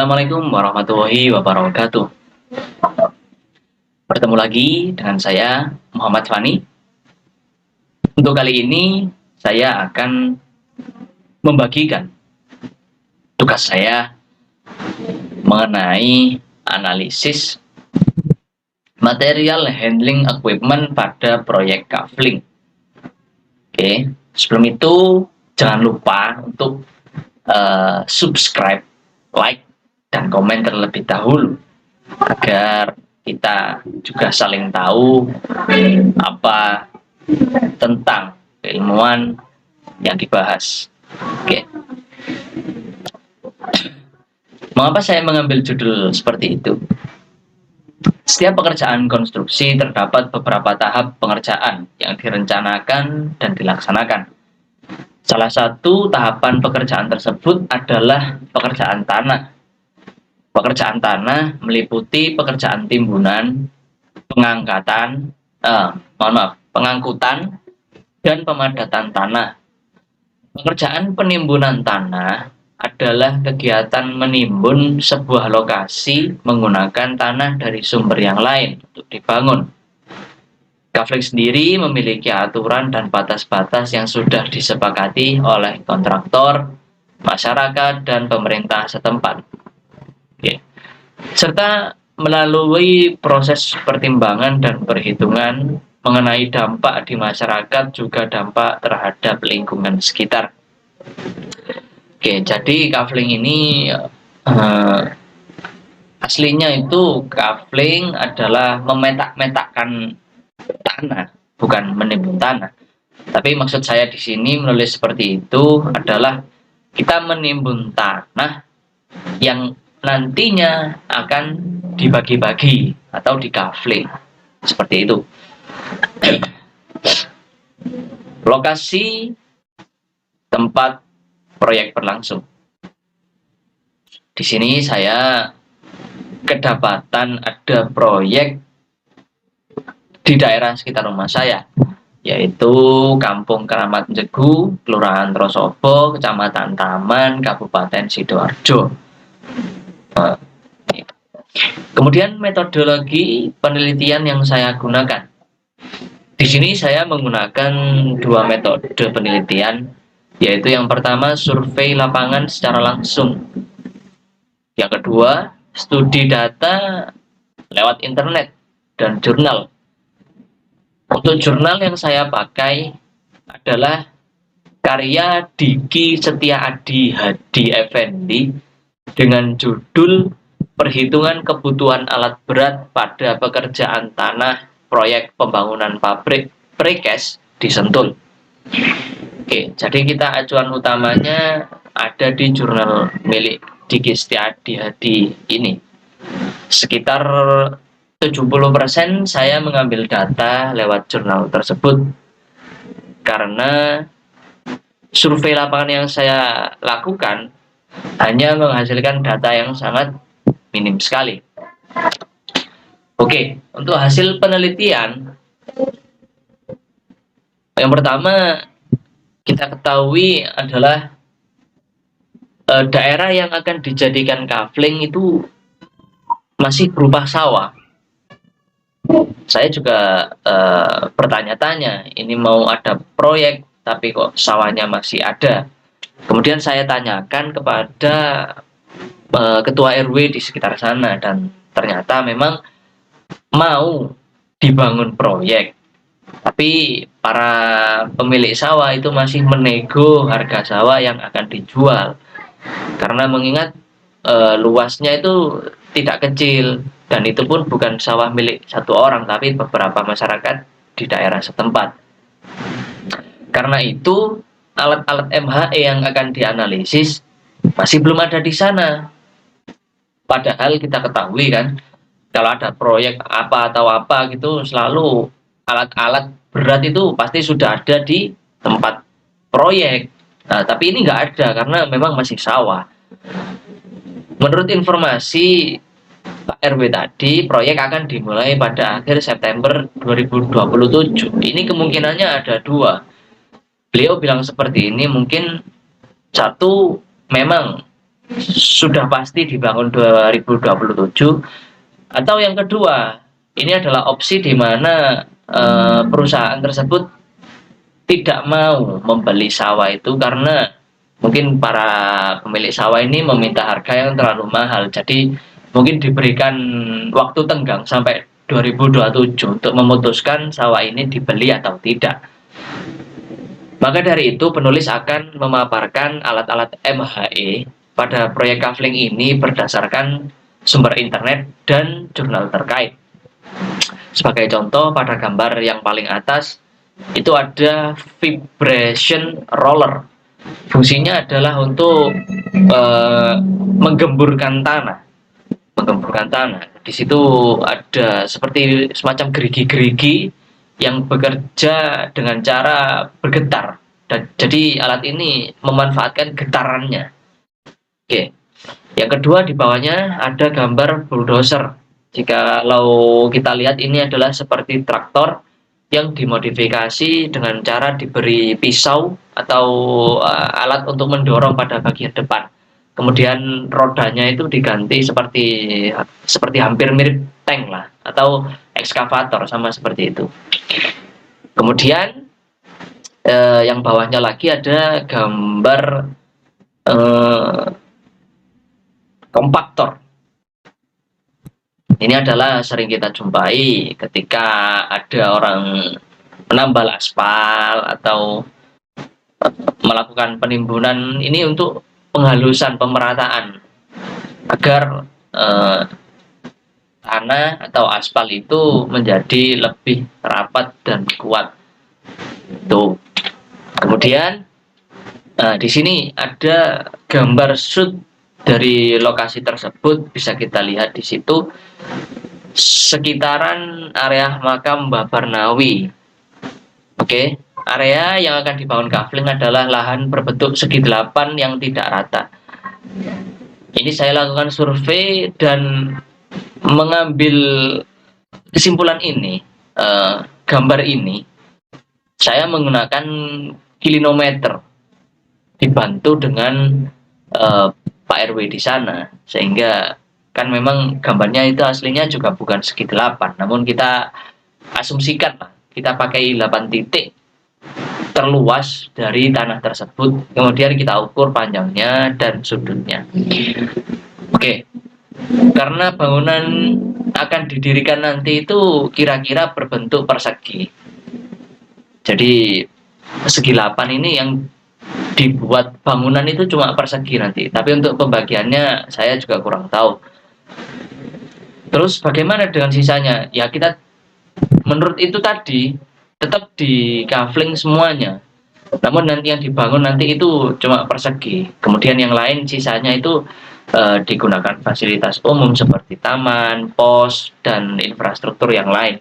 Assalamualaikum warahmatullahi wabarakatuh. Bertemu lagi dengan saya, Muhammad Fani. Untuk kali ini, saya akan membagikan tugas saya mengenai analisis material handling equipment pada proyek kafling. Oke, sebelum itu jangan lupa untuk subscribe, like, dan komen terlebih dahulu agar kita juga saling tahu apa tentang keilmuan yang dibahas. Oke. Mengapa saya mengambil judul seperti itu? Setiap pekerjaan konstruksi terdapat beberapa tahap pengerjaan yang direncanakan dan dilaksanakan. Salah satu tahapan pekerjaan tersebut adalah pekerjaan tanah. Pekerjaan tanah meliputi pekerjaan timbunan, pengangkutan, dan pemadatan tanah. Pekerjaan penimbunan tanah adalah kegiatan menimbun sebuah lokasi menggunakan tanah dari sumber yang lain untuk dibangun. Kafling sendiri memiliki aturan dan batas-batas yang sudah disepakati oleh kontraktor, masyarakat, dan pemerintah setempat. Serta melalui proses pertimbangan dan perhitungan mengenai dampak di masyarakat juga dampak terhadap lingkungan sekitar. Oke, jadi kafling ini aslinya itu kafling adalah memetak-metakkan tanah, bukan menimbun tanah. Tapi maksud saya di sini menulis seperti itu adalah kita menimbun tanah yang nantinya akan dibagi-bagi atau dikafling seperti itu. Lokasi tempat proyek berlangsung. Di sini saya kedapatan ada proyek di daerah sekitar rumah saya, yaitu Kampung Keramat Jegu, Kelurahan Trosobo, Kecamatan Taman, Kabupaten Sidoarjo. Kemudian metodologi penelitian yang saya gunakan. Di sini saya menggunakan dua metode penelitian, yaitu yang pertama survei lapangan secara langsung. Yang kedua, studi data lewat internet dan jurnal. Untuk jurnal yang saya pakai adalah karya Diki Setiaadi Hadi Effendi dengan judul Perhitungan Kebutuhan Alat Berat pada Pekerjaan Tanah Proyek Pembangunan Pabrik Precast di Sentul. Oke, jadi kita acuan utamanya ada di jurnal milik Diki Setiaadi Hadi ini. Sekitar 70% saya mengambil data lewat jurnal tersebut karena survei lapangan yang saya lakukan hanya menghasilkan data yang sangat minim sekali. Oke, untuk hasil penelitian yang pertama kita ketahui adalah daerah yang akan dijadikan kafling itu masih berupa sawah. Saya juga bertanya-tanya, ini mau ada proyek tapi kok sawahnya masih ada. Kemudian saya tanyakan kepada ketua RW di sekitar sana dan ternyata memang mau dibangun proyek, tapi para pemilik sawah itu masih menego harga sawah yang akan dijual karena mengingat luasnya itu tidak kecil dan itu pun bukan sawah milik satu orang tapi beberapa masyarakat di daerah setempat. Karena itu alat-alat MHE yang akan dianalisis masih belum ada di sana. Padahal kita ketahui kan, kalau ada proyek apa atau apa gitu, selalu alat-alat berat itu pasti sudah ada di tempat proyek. Nah, tapi ini nggak ada karena memang masih sawah. Menurut informasi Pak RW tadi, proyek akan dimulai pada akhir September 2027. Ini kemungkinannya ada dua. Beliau bilang seperti ini, mungkin satu memang sudah pasti dibangun 2027, atau yang kedua, ini adalah opsi di mana perusahaan tersebut tidak mau membeli sawah itu karena mungkin para pemilik sawah ini meminta harga yang terlalu mahal. Jadi mungkin diberikan waktu tenggang sampai 2027 untuk memutuskan sawah ini dibeli atau tidak. Maka dari itu penulis akan memaparkan alat-alat MHE pada proyek kafling ini berdasarkan sumber internet dan jurnal terkait. Sebagai contoh, pada gambar yang paling atas itu ada vibration roller. Fungsinya adalah untuk menggemburkan tanah. Di situ ada seperti semacam gerigi-gerigi yang bekerja dengan cara bergetar. Dan jadi alat ini memanfaatkan getarannya. Oke. Yang kedua di bawahnya ada gambar bulldozer. Jikalau kita lihat ini adalah seperti traktor yang dimodifikasi dengan cara diberi pisau atau alat untuk mendorong pada bagian depan. Kemudian rodanya itu diganti seperti hampir mirip tank lah, atau ekskavator, sama seperti itu. Kemudian yang bawahnya lagi ada gambar kompaktor. Ini adalah sering kita jumpai ketika ada orang menambal aspal atau melakukan penimbunan ini untuk penghalusan, pemerataan agar tanah atau aspal itu menjadi lebih rapat dan kuat. Tuh. Kemudian di sini ada gambar shoot dari lokasi tersebut, bisa kita lihat di situ sekitaran area makam Mbah Barnawi. Oke, area yang akan dibangun kafling adalah lahan berbentuk segi delapan yang tidak rata. Ini saya lakukan survei dan mengambil kesimpulan ini, gambar ini, saya menggunakan kilinometer dibantu dengan Pak RW di sana, sehingga kan memang gambarnya itu aslinya juga bukan segi delapan, namun kita asumsikan lah, kita pakai 8 titik terluas dari tanah tersebut, kemudian kita ukur panjangnya dan sudutnya. Oke, karena bangunan akan didirikan nanti itu kira-kira berbentuk persegi, jadi segi 8 ini yang dibuat bangunan itu cuma persegi nanti, tapi untuk pembagiannya saya juga kurang tahu. Terus bagaimana dengan sisanya? Ya kita menurut itu tadi tetap di kafling semuanya, namun nanti yang dibangun nanti itu cuma persegi, kemudian yang lain sisanya itu digunakan fasilitas umum seperti taman, pos, dan infrastruktur yang lain.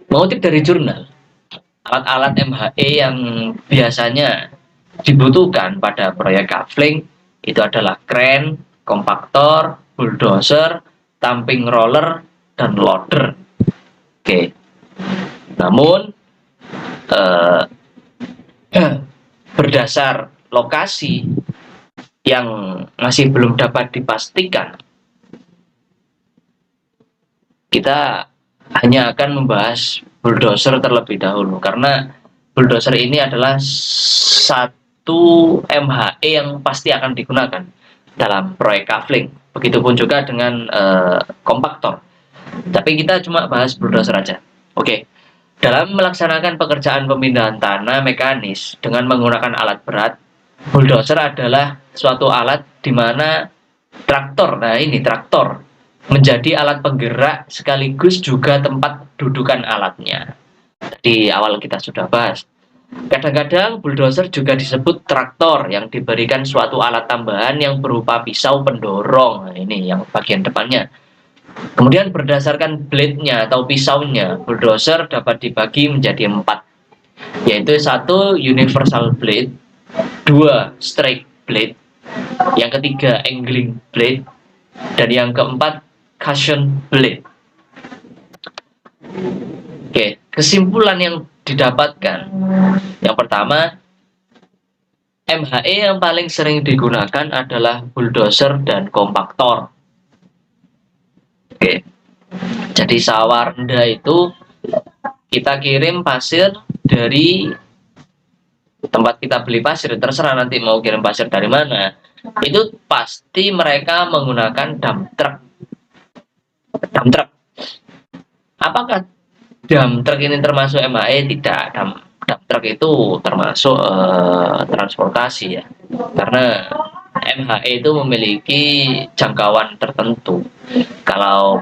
Mengutip dari jurnal, alat-alat MHE yang biasanya dibutuhkan pada proyek kafling itu adalah kren, kompaktor, bulldozer, tamping roller, dan loader. Oke. Namun berdasar lokasi yang masih belum dapat dipastikan, kita hanya akan membahas bulldozer terlebih dahulu, karena bulldozer ini adalah satu MHE yang pasti akan digunakan dalam proyek kafling. Begitupun juga dengan kompaktor. Tapi kita cuma bahas bulldozer aja. Oke. Dalam melaksanakan pekerjaan pemindahan tanah mekanis dengan menggunakan alat berat, bulldozer adalah suatu alat di mana traktor menjadi alat penggerak sekaligus juga tempat dudukan alatnya. Di awal kita sudah bahas. Kadang-kadang bulldozer juga disebut traktor yang diberikan suatu alat tambahan yang berupa pisau pendorong. Nah, ini yang bagian depannya. Kemudian berdasarkan blade-nya atau pisaunya, bulldozer dapat dibagi menjadi 4, yaitu 1 universal blade, 2 straight blade, yang ketiga angling blade, dan yang keempat cushion blade. Oke, kesimpulan yang didapatkan, yang pertama, MHE yang paling sering digunakan adalah bulldozer dan kompaktor. Oke, jadi sawah rendah itu kita kirim pasir dari tempat kita beli pasir, terserah nanti mau kirim pasir dari mana. Itu pasti mereka menggunakan dump truck. Dump truck. Apakah dump truck ini termasuk MHE? Tidak. Dump truck itu termasuk transportasi ya, karena MHE itu memiliki jangkauan tertentu. Kalau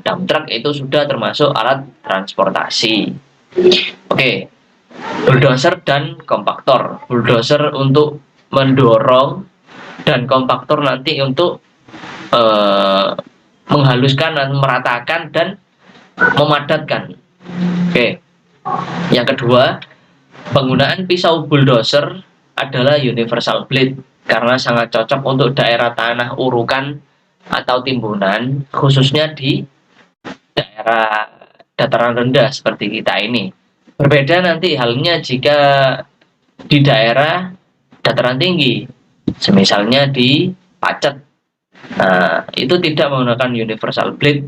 dump truck itu sudah termasuk alat transportasi. Oke, bulldozer dan kompaktor. Bulldozer untuk mendorong dan kompaktor nanti untuk menghaluskan dan meratakan dan memadatkan. Oke, yang kedua, penggunaan pisau bulldozer adalah universal blade karena sangat cocok untuk daerah tanah urukan atau timbunan, khususnya di daerah dataran rendah seperti kita ini. Berbeda nanti halnya jika di daerah dataran tinggi, semisalnya di Pacet. Nah, itu tidak menggunakan universal blade,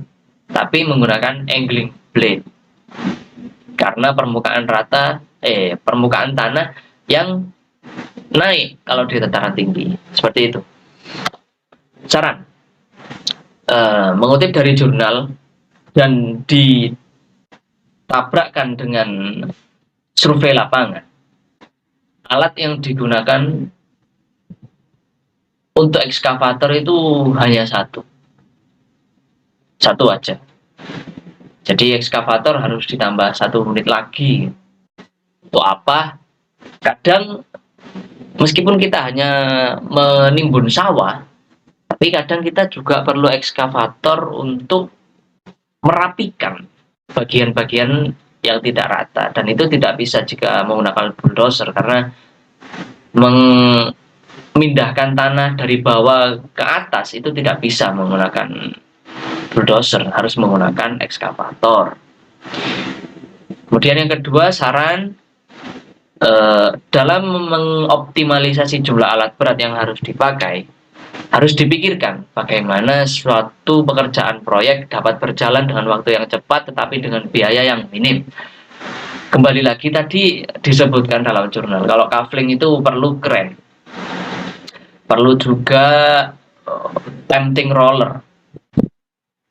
tapi menggunakan angling blade. Karena permukaan tanah yang naik kalau di dataran tinggi. Seperti itu. Saran. Mengutip dari jurnal dan ditabrakkan dengan survei lapangan, alat yang digunakan untuk ekskavator itu hanya satu aja. Jadi ekskavator harus ditambah 1 unit lagi. Untuk apa? Kadang meskipun kita hanya menimbun sawah, tapi kadang kita juga perlu ekskavator untuk merapikan bagian-bagian yang tidak rata, dan itu tidak bisa jika menggunakan bulldozer karena memindahkan tanah dari bawah ke atas itu tidak bisa menggunakan bulldozer, harus menggunakan ekskavator. Kemudian yang kedua, saran dalam mengoptimalisasi jumlah alat berat yang harus dipakai, harus dipikirkan bagaimana suatu pekerjaan proyek dapat berjalan dengan waktu yang cepat tetapi dengan biaya yang minim. Kembali lagi tadi disebutkan dalam jurnal, kalau kafling itu perlu kren, perlu juga tempting roller.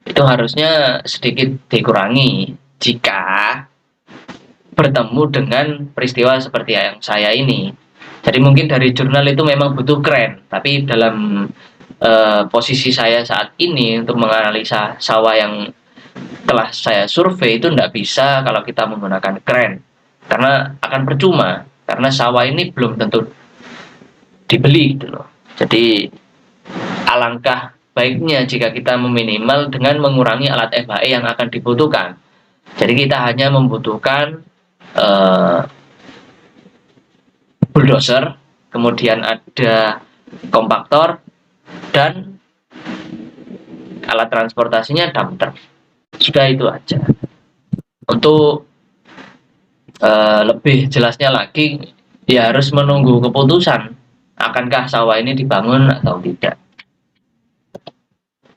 Itu harusnya sedikit dikurangi jika bertemu dengan peristiwa seperti yang saya ini. Jadi mungkin dari jurnal itu memang butuh kren, tapi dalam posisi saya saat ini untuk menganalisa sawah yang telah saya survei itu tidak bisa kalau kita menggunakan kren, karena akan percuma, karena sawah ini belum tentu dibeli gitu loh. Jadi alangkah baiknya jika kita meminimal dengan mengurangi alat MHE yang akan dibutuhkan. Jadi kita hanya membutuhkan bulldozer, kemudian ada kompaktor, dan alat transportasinya dump truck. Sudah itu aja. Untuk lebih jelasnya lagi, ya harus menunggu keputusan akankah sawah ini dibangun atau tidak.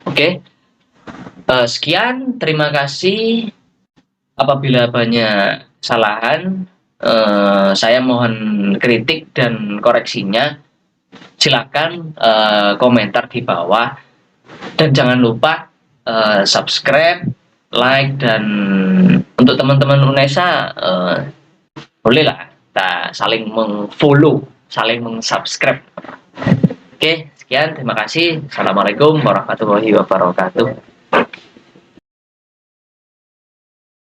Oke, sekian, terima kasih. Apabila banyak kesalahan, saya mohon kritik dan koreksinya. Silakan komentar di bawah, dan jangan lupa subscribe, like, dan untuk teman-teman UNESA bolehlah kita saling meng-follow, saling meng-subscribe. Oke, sekian, terima kasih. Assalamualaikum warahmatullahi wabarakatuh.